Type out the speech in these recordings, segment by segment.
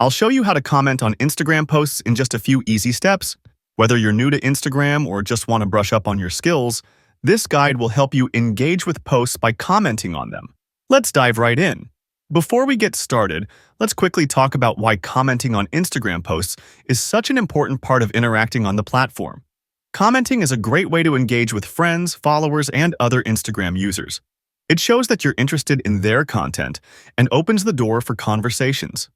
I'll show you how to comment on Instagram posts in just a few easy steps. Whether you're new to Instagram or just want to brush up on your skills, this guide will help you engage with posts by commenting on them. Let's dive right in. Before we get started, let's quickly talk about why commenting on Instagram posts is such an important part of interacting on the platform. Commenting is a great way to engage with friends, followers, and other Instagram users. It shows that you're interested in their content and opens the door for conversations.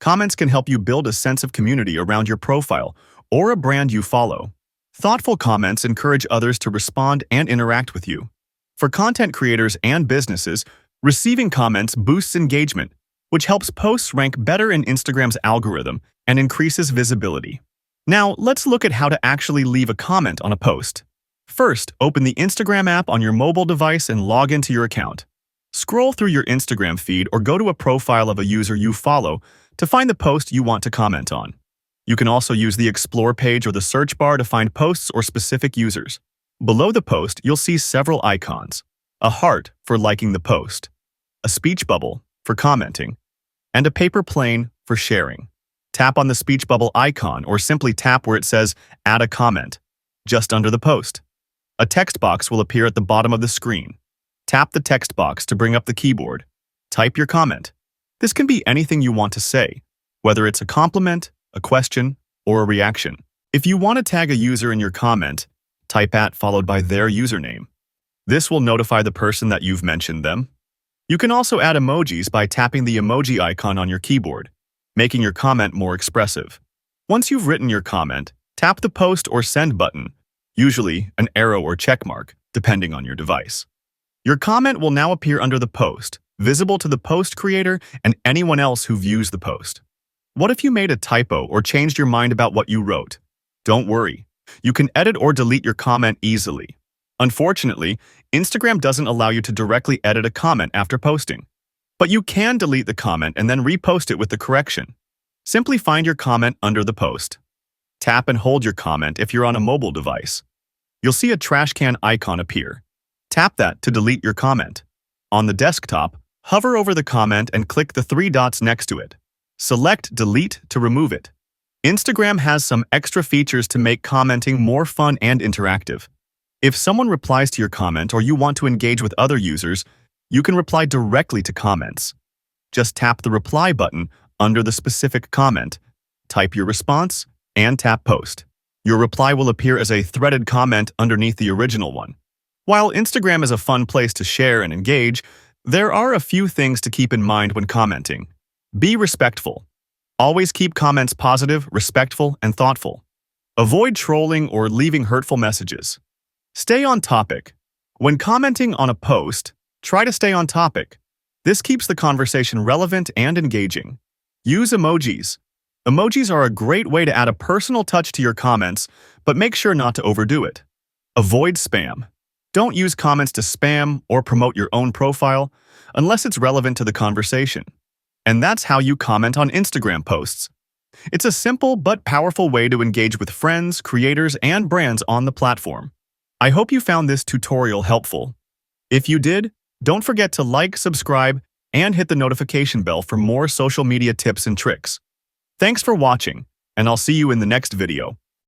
Comments can help you build a sense of community around your profile or a brand you follow. Thoughtful comments encourage others to respond and interact with you. For content creators and businesses, receiving comments boosts engagement, which helps posts rank better in Instagram's algorithm and increases visibility. Now, let's look at how to actually leave a comment on a post. First, open the Instagram app on your mobile device and log into your account. Scroll through your Instagram feed or go to a profile of a user you follow to find the post you want to comment on. You can also use the Explore page or the search bar to find posts or specific users. Below the post, you'll see several icons: a heart for liking the post, a speech bubble for commenting, and a paper plane for sharing. Tap on the speech bubble icon or simply tap where it says Add a comment, just under the post. A text box will appear at the bottom of the screen. Tap the text box to bring up the keyboard. Type your comment. This can be anything you want to say, whether it's a compliment, a question, or a reaction. If you want to tag a user in your comment, type @ followed by their username. This will notify the person that you've mentioned them. You can also add emojis by tapping the emoji icon on your keyboard, making your comment more expressive. Once you've written your comment, tap the post or send button, usually an arrow or check mark, depending on your device. Your comment will now appear under the post, visible to the post creator and anyone else who views the post. What if you made a typo or changed your mind about what you wrote? Don't worry. You can edit or delete your comment easily. Unfortunately, Instagram doesn't allow you to directly edit a comment after posting. But you can delete the comment and then repost it with the correction. Simply find your comment under the post. Tap and hold your comment if you're on a mobile device. You'll see a trash can icon appear. Tap that to delete your comment. On the desktop, hover over the comment and click the 3 dots next to it. Select Delete to remove it. Instagram has some extra features to make commenting more fun and interactive. If someone replies to your comment or you want to engage with other users, you can reply directly to comments. Just tap the reply button under the specific comment, type your response, and tap post. Your reply will appear as a threaded comment underneath the original one. While Instagram is a fun place to share and engage, there are a few things to keep in mind when commenting. Be respectful. Always keep comments positive, respectful, and thoughtful. Avoid trolling or leaving hurtful messages. Stay on topic. When commenting on a post, try to stay on topic. This keeps the conversation relevant and engaging. Use emojis. Emojis are a great way to add a personal touch to your comments, but make sure not to overdo it. Avoid spam. Don't use comments to spam or promote your own profile unless it's relevant to the conversation. And that's how you comment on Instagram posts. It's a simple but powerful way to engage with friends, creators, and brands on the platform. I hope you found this tutorial helpful. If you did, don't forget to like, subscribe, and hit the notification bell for more social media tips and tricks. Thanks for watching, and I'll see you in the next video.